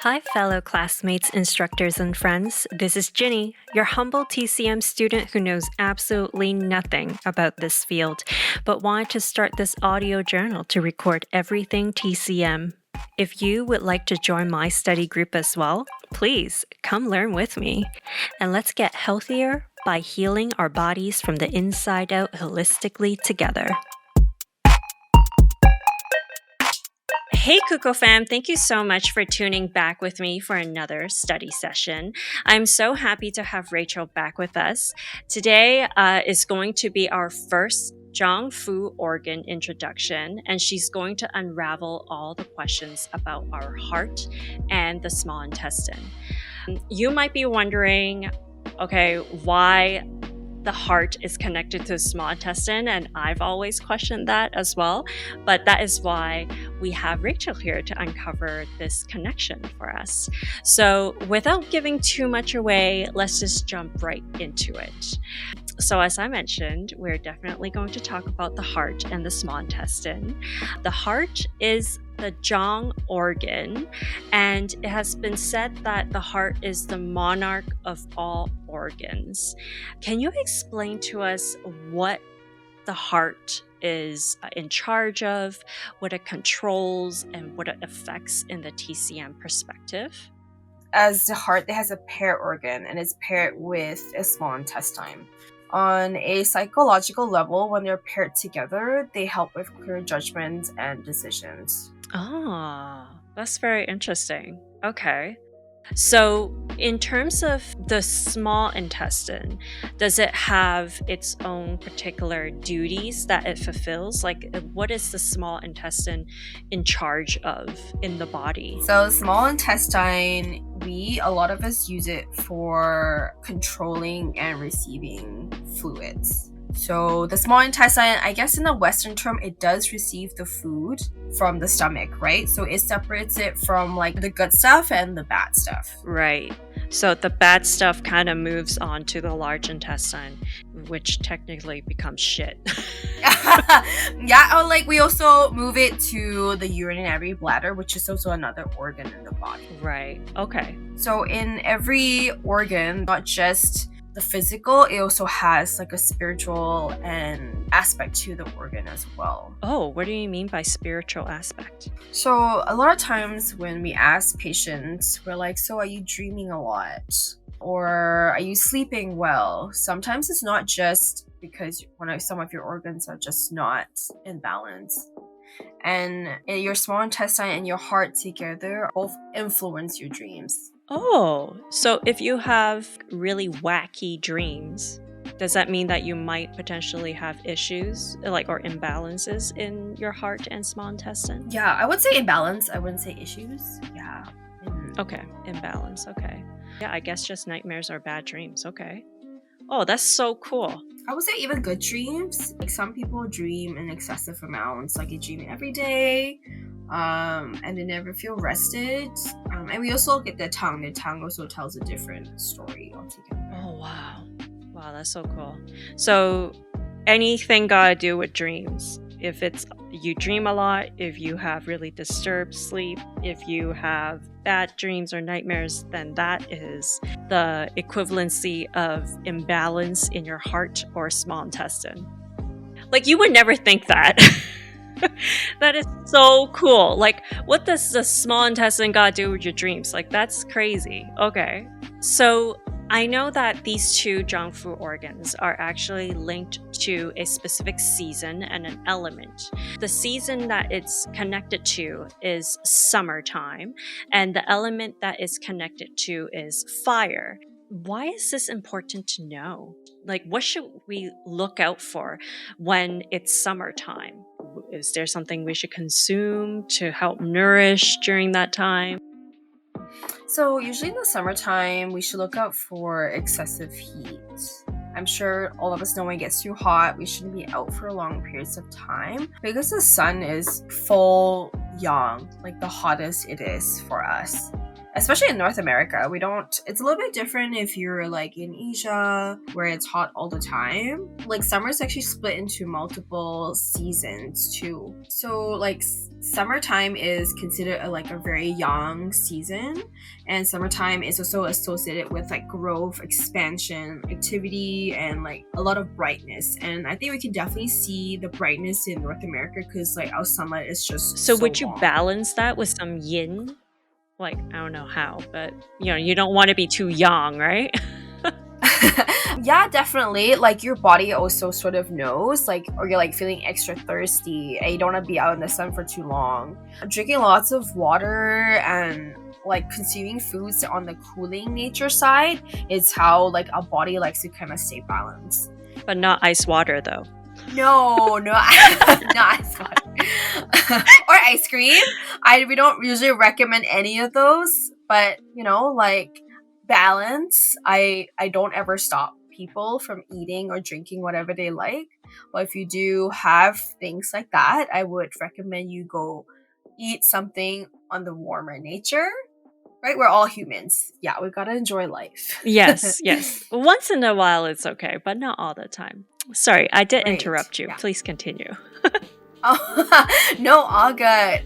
Hi, fellow classmates, instructors, and friends. This is Ginny, your humble TCM student who knows absolutely nothing about this field, but wanted to start this audio journal to record everything TCM. If you would like to join my study group as well, please come learn with me. And let's get healthier by healing our bodies from the inside out holistically together. Hey Kuko fam, thank you so much for tuning back with me for another study session. I'm so happy to have Rachel back with us. Today is going to be our first Zhang Fu organ introduction, and she's going to unravel all the questions about our heart and the small intestine. You might be wondering, okay, why the heart is connected to the small intestine, and I've always questioned that as well, but that is why we have Rachel here to uncover this connection for us. So without giving too much away, let's just jump right into it. So as I mentioned, we're definitely going to talk about the heart and the small intestine. The heart is the Zhang organ, and it has been said that the heart is the monarch of all organs. Can you explain to us what the heart is in charge of, what it controls, and what it affects in the TCM perspective? As the heart, it has a pair organ and it's paired with a small intestine. On a psychological level, when they're paired together, they help with clear judgments and decisions. Ah, that's very interesting. Okay. So, in terms of the small intestine, does it have its own particular duties that it fulfills? Like, what is the small intestine in charge of in the body? So, small intestine, a lot of us use it for controlling and receiving fluids. So the small intestine, I guess in the Western term, it does receive the food from the stomach, right? So it separates it from like the good stuff and the bad stuff. Right. So the bad stuff kind of moves on to the large intestine, which technically becomes shit. Yeah, or like we also move it to the urinary bladder, which is also another organ in the body. Right. Okay. So in every organ, not just the physical, it also has like a spiritual and aspect to the organ as well. Oh, what do you mean by spiritual aspect? So a lot of times when we ask patients, we're like, so are you dreaming a lot? Or are you sleeping well? Sometimes it's not just because some of your organs are just not in balance. And your small intestine and your heart together both influence your dreams. Oh, so if you have really wacky dreams, does that mean that you might potentially have issues or imbalances in your heart and small intestine? Yeah, I would say imbalance. I wouldn't say issues. Yeah. Okay, imbalance. Okay. Yeah, I guess just nightmares or bad dreams. Okay. Oh, that's so cool. I would say even good dreams. Like some people dream in excessive amounts, like they dream every day, and they never feel rested. And we also get the tongue. The tongue also tells a different story altogether. Oh wow, wow, that's so cool. So anything gotta do with dreams. If it's you dream a lot, if you have really disturbed sleep, if you have bad dreams or nightmares, then that is the equivalency of imbalance in your heart or small intestine. Like you would never think that. That is so cool. Like, what does the small intestine got to do with your dreams? Like, that's crazy. Okay. So I know that these two Zhang Fu organs are actually linked to a specific season and an element. The season that it's connected to is summertime, and the element that is connected to is fire. Why is this important to know? Like, what should we look out for when it's summertime? Is there something we should consume to help nourish during that time? So usually in the summertime, we should look out for excessive heat. I'm sure all of us know when it gets too hot, we shouldn't be out for long periods of time because the sun is full yang, like the hottest it is for us. especially in North America. We don't, it's a little bit different if you're like in Asia where it's hot all the time. Like summer is actually split into multiple seasons too. So like summertime is considered like a very young season, and summertime is also associated with like growth, expansion, activity, and like a lot of brightness. And I think we can definitely see the brightness in North America because like our sunlight is just So so would you long. balance that with some yin? Like, I don't know how, but you don't want to be too young, right? Yeah, definitely. Like your body also sort of knows, like, or you're like feeling extra thirsty and you don't want to be out in the sun for too long. Drinking lots of water and like consuming foods on the cooling nature side is how like our body likes to kind of stay balanced. But not ice water though. No, no, not ice water. Or ice cream. We don't usually recommend any of those, but like balance. I don't ever stop people from eating or drinking whatever they like. But if you do have things like that, I would recommend you go eat something on the warmer nature. Right? We're all humans. Yeah, we gotta enjoy life. Yes, yes. Once in a while it's okay, but not all the time. Sorry, I did Right. interrupt you. Yeah. Please continue. Oh, no, all good.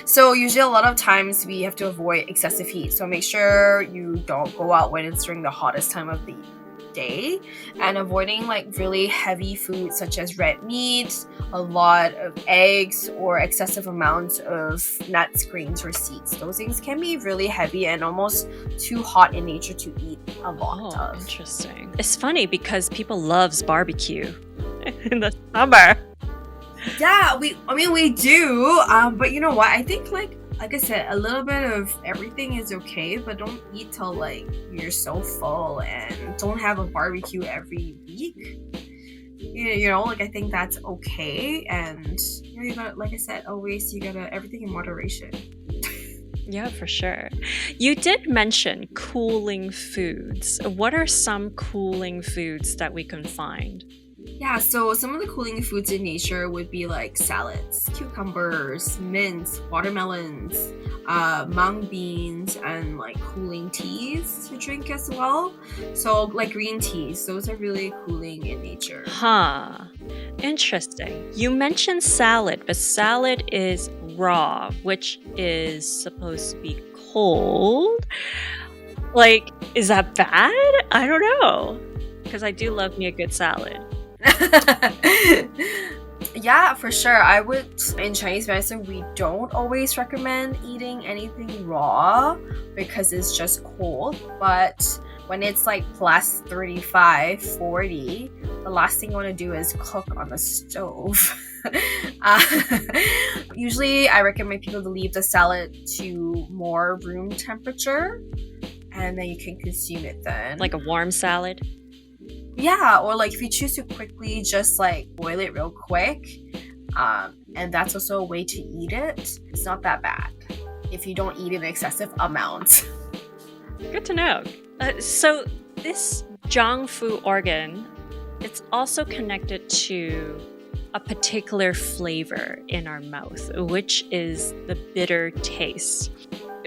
So usually a lot of times we have to avoid excessive heat. So make sure you don't go out when it's during the hottest time of the day, and avoiding like really heavy foods such as red meat, a lot of eggs, or excessive amounts of nuts, grains, or seeds. Those things can be really heavy and almost too hot in nature to eat a lot of. Interesting. It's funny because people loves barbecue in the summer. Yeah, we do. But you know what? I think like I said, a little bit of everything is okay, but don't eat till like you're so full, and don't have a barbecue every week. Like I think that's okay, and you gotta, like I said, always you gotta everything in moderation. Yeah, for sure. You did mention cooling foods. What are some cooling foods that we can find? Yeah, so some of the cooling foods in nature would be like salads, cucumbers, mints, watermelons, mung beans, and like cooling teas to drink as well. So like green teas, those are really cooling in nature. Huh. Interesting. You mentioned salad, but salad is raw, which is supposed to be cold. Like, is that bad? I don't know. Because I do love me a good salad. Yeah, for sure. I would, in Chinese medicine, we don't always recommend eating anything raw because it's just cold. But when it's like plus 35, 40, the last thing you want to do is cook on the stove. Usually, I recommend people to leave the salad to more room temperature, and then you can consume it then. Like a warm salad? Yeah, or like if you choose to quickly just like boil it real quick, and that's also a way to eat it. It's not that bad if you don't eat in excessive amounts. Good to know. So this Zhangfu organ, it's also connected to a particular flavor in our mouth, which is the bitter taste.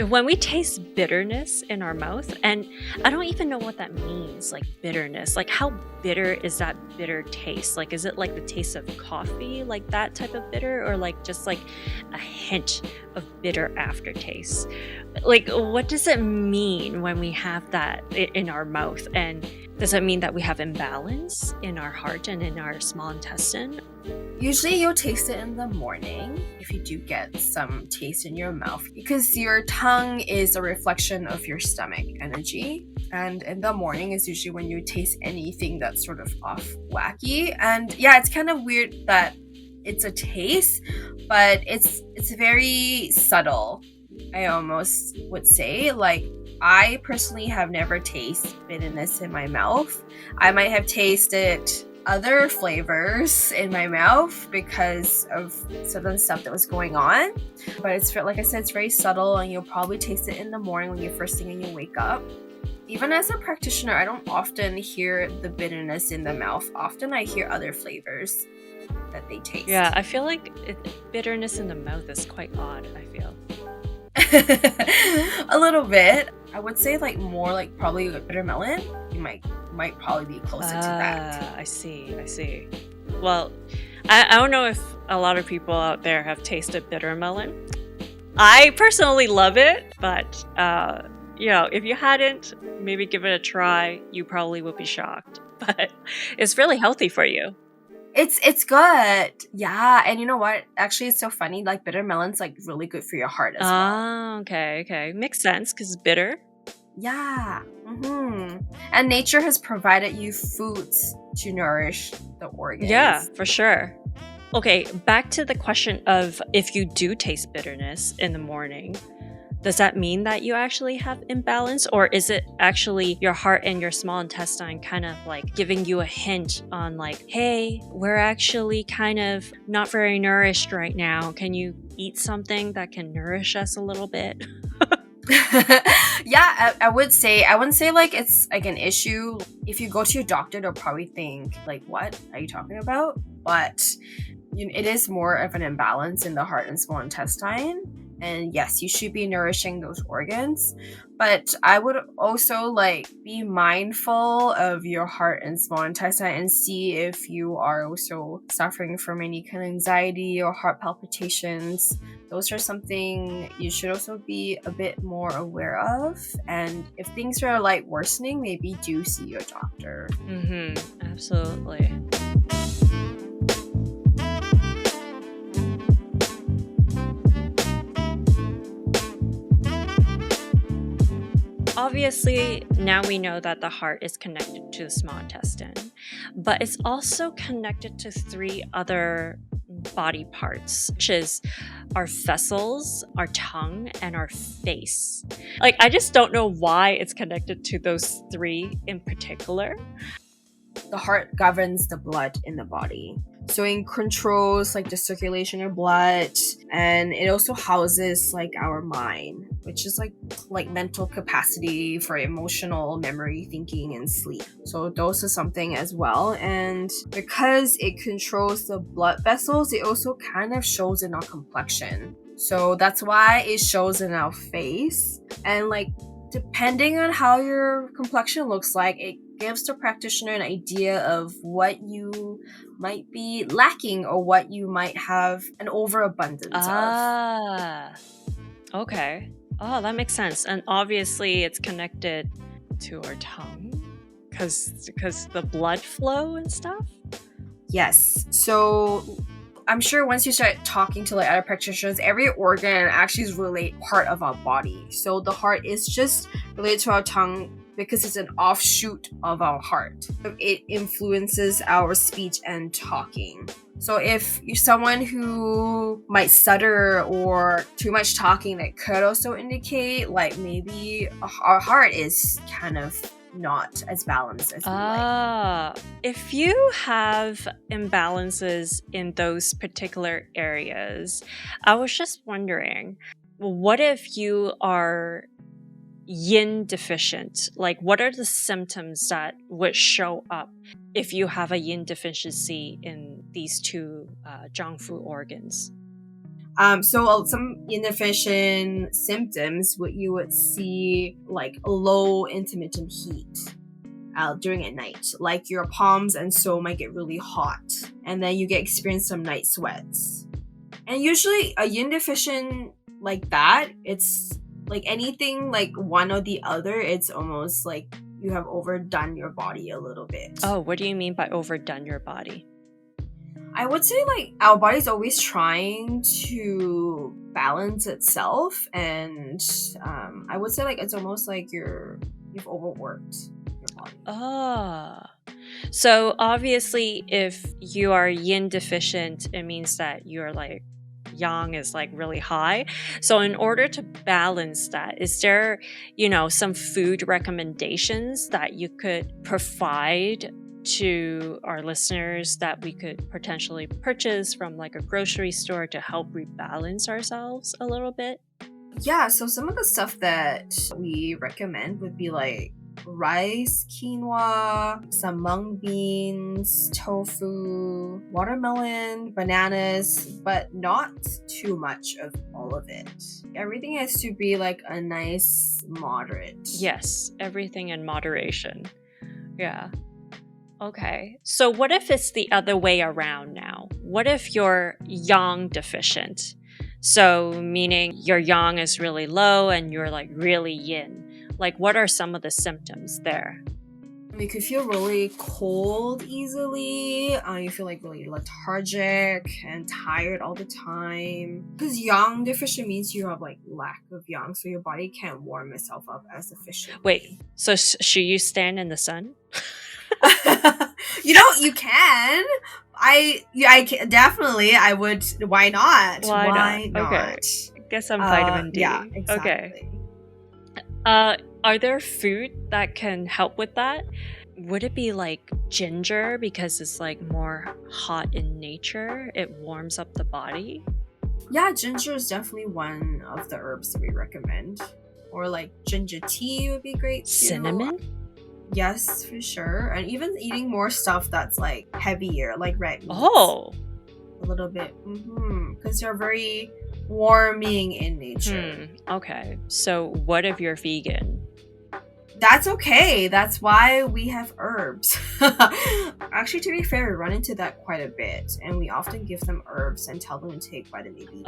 When we taste bitterness in our mouth, and I don't even know what that means, like bitterness, like how bitter is that bitter taste? Like, is it like the taste of coffee, like that type of bitter, or like just like a hint of bitter aftertaste? Like, what does it mean when we have that in our mouth? And does it mean that we have imbalance in our heart and in our small intestine? Usually you'll taste it in the morning if you do get some taste in your mouth, because your tongue is a reflection of your stomach energy, and in the morning is usually when you taste anything that's sort of off wacky. And yeah, it's kind of weird that it's a taste, but it's very subtle, I almost would say. Like, I personally have never tasted bitterness in my mouth. I might have tasted other flavors in my mouth because of certain stuff that was going on, but it's, like I said, it's very subtle, and you'll probably taste it in the morning when you're first thing and you wake up. Even as a practitioner, I don't often hear the bitterness in the mouth. Often I hear other flavors that they taste. Yeah, I feel like bitterness in the mouth is quite odd, I feel. A little bit. I would say like more like probably like bitter melon. You might probably be closer to that. I see. I see. Well, I don't know if a lot of people out there have tasted bitter melon. I personally love it, but if you hadn't, maybe give it a try. You probably would be shocked, but it's really healthy for you. It's good. Yeah, and you know what? Actually, it's so funny. Like bitter melon's like really good for your heart as well. Ah, okay, okay, makes sense because it's bitter. Yeah. And nature has provided you foods to nourish the Yeah, organs. for sure. Okay, back to the question of if you do taste bitterness in the morning, does that mean that you actually have imbalance, or is it actually your heart and your small intestine kind of like giving you a hint on like, hey, we're actually kind of not very nourished right now. Can you eat something that can nourish us a little bit? Yeah, I would say I wouldn't say like it's like an issue. If you go to your doctor, they'll probably think like, "What are you talking about?" But it is more of an imbalance in the heart and small intestine. And yes, you should be nourishing those organs. But I would also like be mindful of your heart and small intestine and see if you are also suffering from any kind of anxiety or heart palpitations. Those are something you should also be a bit more aware of. And if things are like worsening, maybe do see your doctor. Absolutely. Obviously, now we know that the heart is connected to the small intestine, but it's also connected to three other body parts, which is our vessels, our tongue, and our face. Like, I just don't know why it's connected to those three in particular. The heart governs the blood in the body. So it controls like the circulation of blood, and it also houses like our mind, which is like mental capacity for emotional memory, thinking, and sleep. So those are something as well. And because it controls the blood vessels, it also kind of shows in our complexion. So that's why it shows in our face. And like depending on how your complexion looks like, it gives the practitioner an idea of what you might be lacking or what you might have an overabundance of. Ah, okay. Oh, that makes sense. And obviously, it's connected to our tongue because the blood flow and stuff. Yes. So I'm sure once you start talking to like other practitioners, every organ actually is really part of our body. So the heart is just related to our tongue because it's an offshoot of our heart. It influences our speech and talking. So if you're someone who might stutter or too much talking, that could also indicate like maybe our heart is kind of not as balanced as we like. If you have imbalances in those particular areas, I was just wondering, what if you are yin deficient? Like, what are the symptoms that would show up if you have a yin deficiency in these two Jiangfu organs? So some inefficient symptoms, what you would see like low intermittent heat during at night, like your palms and so might get really hot, and then you experience some night sweats. And usually a yin deficient like that, it's like anything like one or the other, it's almost like you have overdone your body a little bit. Oh, what do you mean by overdone your body? I would say like our body's always trying to balance itself, and I would say like it's almost like you've overworked your body. So obviously if you are yin deficient, it means that you're like yang is like really high. So in order to balance that, is there, some food recommendations that you could provide to our listeners that we could potentially purchase from like a grocery store to help rebalance ourselves a little bit? Yeah, so some of the stuff that we recommend would be like rice, quinoa, some mung beans, tofu, watermelon, bananas, but not too much of all of it. Everything has to be like a nice moderate. Yes, everything in moderation. Yeah. Okay. So what if it's the other way around now? What if you're yang deficient? So meaning your yang is really low and you're like really yin. Like what are some of the symptoms there? You could feel really cold easily. You feel like really lethargic and tired all the time. Because yang deficient means you have like lack of yang, so your body can't warm itself up as efficiently. Wait, so should you stand in the sun? You can. Definitely. I would. Why not? Why not? Okay. Get some vitamin D. Yeah, exactly. Okay. Are there food that can help with that? Would it be like ginger because it's like more hot in nature? It warms up the body? Yeah, ginger is definitely one of the herbs that we recommend. Or like ginger tea would be great too. Cinnamon? Yes, for sure. And even eating more stuff that's like heavier, like red meats. Oh. A little bit. Because they're very warming in nature. Okay. So what if you're vegan? That's okay. That's why we have herbs. Actually, to be fair, we run into that quite a bit. And we often give them herbs and tell them to take vitamin B.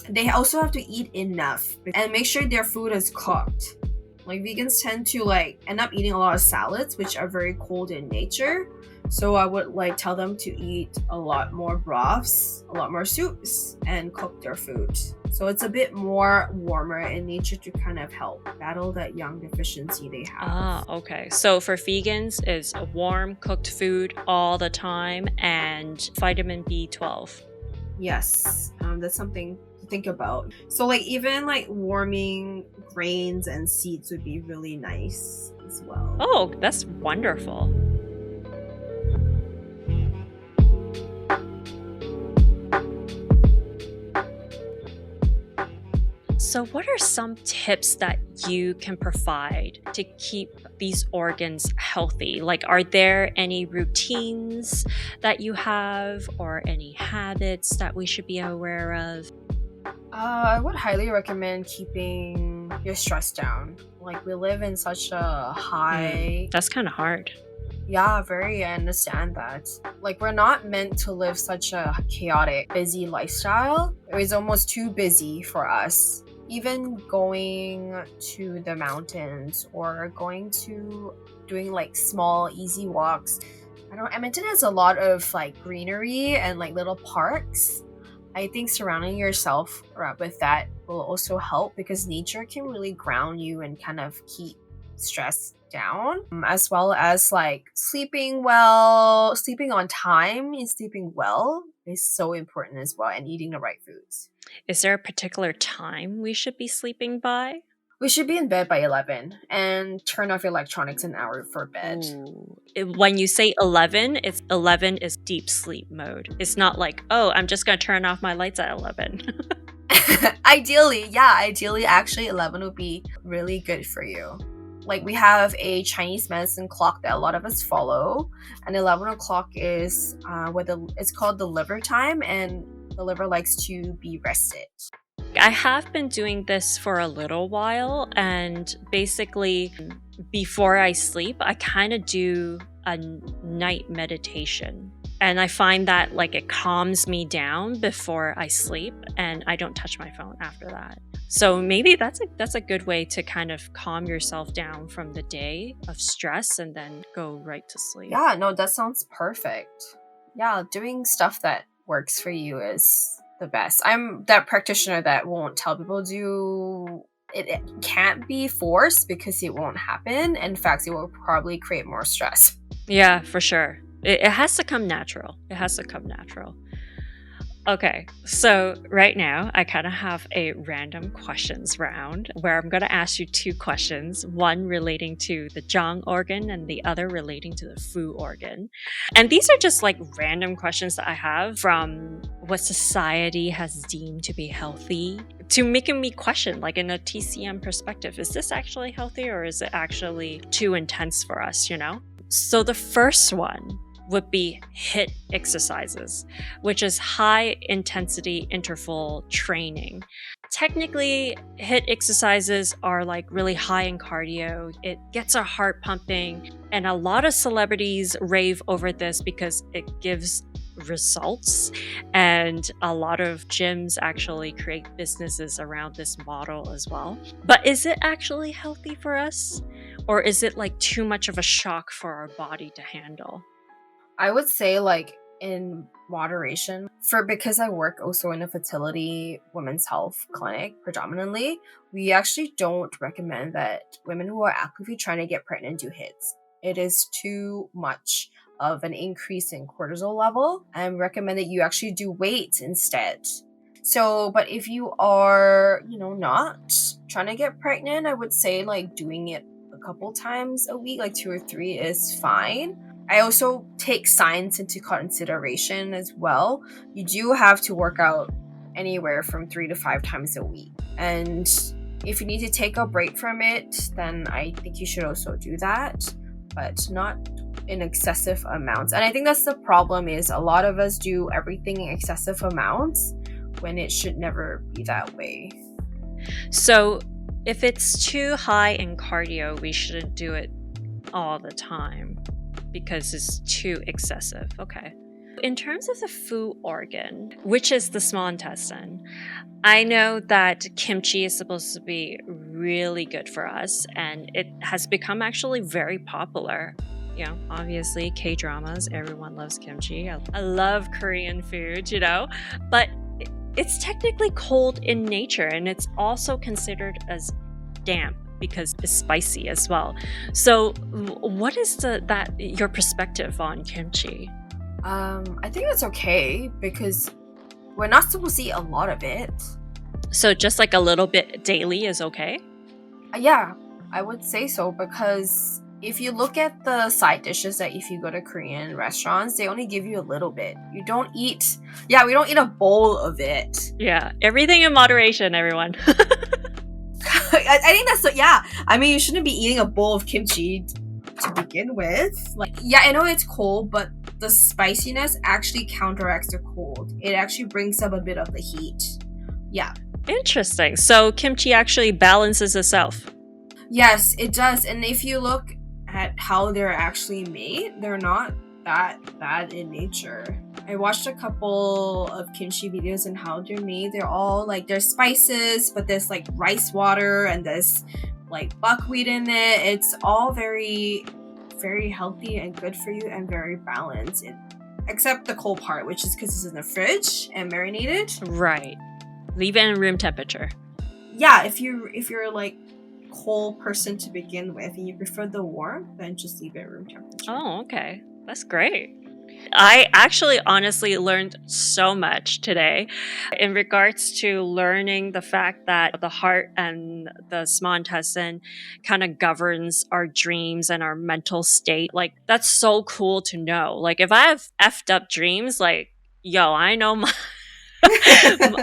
They also have to eat enough and make sure their food is cooked. Like vegans tend to like end up eating a lot of salads, which are very cold in nature. So I would like tell them to eat a lot more broths, a lot more soups, and cook their food. So it's a bit more warmer in nature to kind of help battle that yang deficiency they have. Okay. So for vegans, it's a warm cooked food all the time and vitamin B12. Yes, that's something to think about. So like even like warming grains and seeds would be really nice as well. Oh, that's wonderful. So what are some tips that you can provide to keep these organs healthy? Like, are there any routines that you have or any habits that we should be aware of? I would highly recommend keeping your stress down. Like we live in such a high... That's kind of hard. Yeah, I understand that. Like we're not meant to live such a chaotic, busy lifestyle. It was almost too busy for us. Even going to the mountains or going to doing like small, easy walks. Edmonton has a lot of like greenery and like little parks. I think surrounding yourself with that will also help because nature can really ground you and kind of keep stress down, as well as like sleeping on time and sleeping well is so important as well, and eating the right foods. Is there a particular time we should be sleeping by? We should be in bed by 11 and turn off your electronics an hour for bed. Ooh. When you say 11, it's 11 is deep sleep mode. It's not like, oh, I'm just going to turn off my lights at 11. Ideally, actually 11 would be really good for you. Like we have a Chinese medicine clock that a lot of us follow, and 11 o'clock is it's called the liver time, and the liver likes to be rested. I have been doing this for a little while, and basically before I sleep, I kind of do a night meditation. And I find that like it calms me down before I sleep, and I don't touch my phone after that. So maybe that's a good way to kind of calm yourself down from the day of stress and then go right to sleep. Yeah, no, that sounds perfect. Yeah, doing stuff that works for you is the best. I'm that practitioner that won't tell people it can't be forced because it won't happen. In fact, it will probably create more stress. Yeah, for sure. It has to come natural. Okay, so right now I kind of have a random questions round where I'm going to ask you two questions, one relating to the Zhang organ and the other relating to the Fu organ. And these are just like random questions that I have from what society has deemed to be healthy to making me question, like in a TCM perspective, is this actually healthy or is it actually too intense for us, you know? So the first one would be HIIT exercises, which is high intensity interval training. Technically, HIIT exercises are like really high in cardio. It gets our heart pumping, and a lot of celebrities rave over this because it gives results. And a lot of gyms actually create businesses around this model as well. But is it actually healthy for us? Or is it like too much of a shock for our body to handle? I would say like in moderation for because I work also in a fertility women's health clinic predominantly, we actually don't recommend that women who are actively trying to get pregnant do hits. It is too much of an increase in cortisol level and recommend that you actually do weights instead. So, but if you are, not trying to get pregnant, I would say like doing it a couple times a week, like 2 or 3 is fine. I also take science into consideration as well. You do have to work out anywhere from 3 to 5 times a week. And if you need to take a break from it, then I think you should also do that, but not in excessive amounts. And I think that's the problem is a lot of us do everything in excessive amounts when it should never be that way. So if it's too high in cardio, we shouldn't do it all the time because it's too excessive. Okay. In terms of the Fu organ, which is the small intestine, I know that kimchi is supposed to be really good for us, and it has become actually very popular. You know, obviously, K-dramas, everyone loves kimchi. I love Korean food, but it's technically cold in nature, and it's also considered as damp because it's spicy as well. So what is your perspective on kimchi? I think it's okay because we're not supposed to eat a lot of it. So just like a little bit daily is okay? Yeah, I would say so because if you look at the side dishes that if you go to Korean restaurants, they only give you a little bit. We don't eat a bowl of it. Yeah, everything in moderation, everyone. I think I mean, you shouldn't be eating a bowl of kimchi to begin with. Like, yeah, I know it's cold, but the spiciness actually counteracts the cold. It actually brings up a bit of the heat. Yeah. Interesting. So kimchi actually balances itself. Yes, it does. And if you look at how they're actually made, they're not that bad in nature. I watched a couple of kimchi videos and how they're made. They're all like there's spices, but there's like rice water and there's like buckwheat in it. It's all very, very healthy and good for you and very balanced. Except the cold part, which is because it's in the fridge and marinated. Right. Leave it in room temperature. Yeah, if you're like cold person to begin with and you prefer the warmth, then just leave it at room temperature. Oh, okay. That's great. I actually honestly learned so much today in regards to learning the fact that the heart and the small intestine kind of governs our dreams and our mental state. Like, that's so cool to know. Like, if I have effed up dreams, like, yo, I know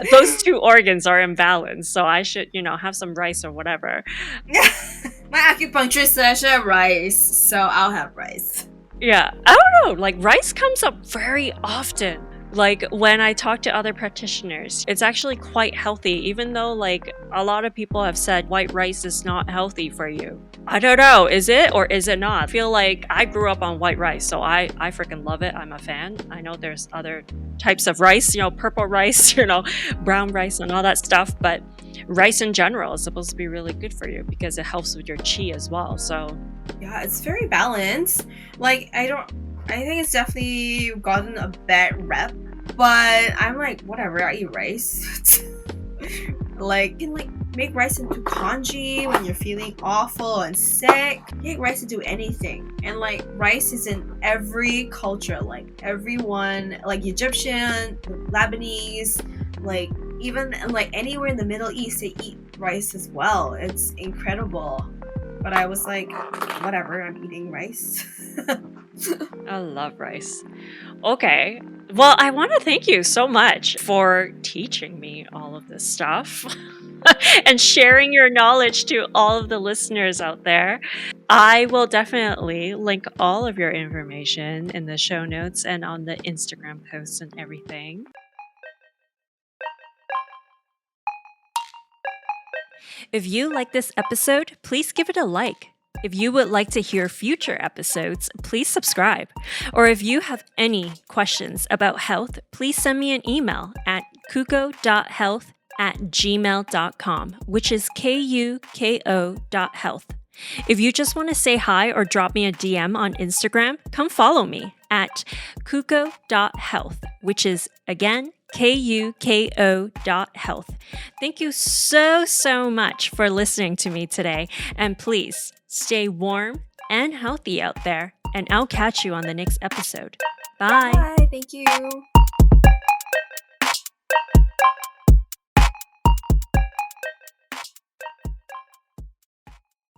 those two organs are imbalanced, so I should, have some rice or whatever. My acupuncturist said I should have rice, so I'll have rice. Yeah, I don't know, like rice comes up very often. Like when I talk to other practitioners, it's actually quite healthy, even though like a lot of people have said white rice is not healthy for you. I don't know, is it or is it not? I feel like I grew up on white rice, so I freaking love it. I'm a fan. I know there's other types of rice, purple rice, brown rice and all that stuff, but rice in general is supposed to be really good for you because it helps with your chi as well. So yeah, it's very balanced. Like I think it's definitely gotten a bad rep, but I'm like, whatever, I eat rice. like make rice into congee when you're feeling awful and sick. Make rice into anything. And like rice is in every culture, like everyone, like Egyptian, Lebanese, like even like anywhere in the Middle East, they eat rice as well. It's incredible. But I was like, whatever, I'm eating rice. I love rice. Okay. Well, I want to thank you so much for teaching me all of this stuff and sharing your knowledge to all of the listeners out there. I will definitely link all of your information in the show notes and on the Instagram posts and everything. If you like this episode, please give it a like. If you would like to hear future episodes, please subscribe. Or if you have any questions about health, please send me an email at kuko.health@gmail.com, which is kuko.health. If you just want to say hi or drop me a DM on Instagram, come follow me at kuko.health, which is, again, kuko.health. Thank you so much for listening to me today. And please stay warm and healthy out there. And I'll catch you on the next episode. Bye. Bye. Thank you.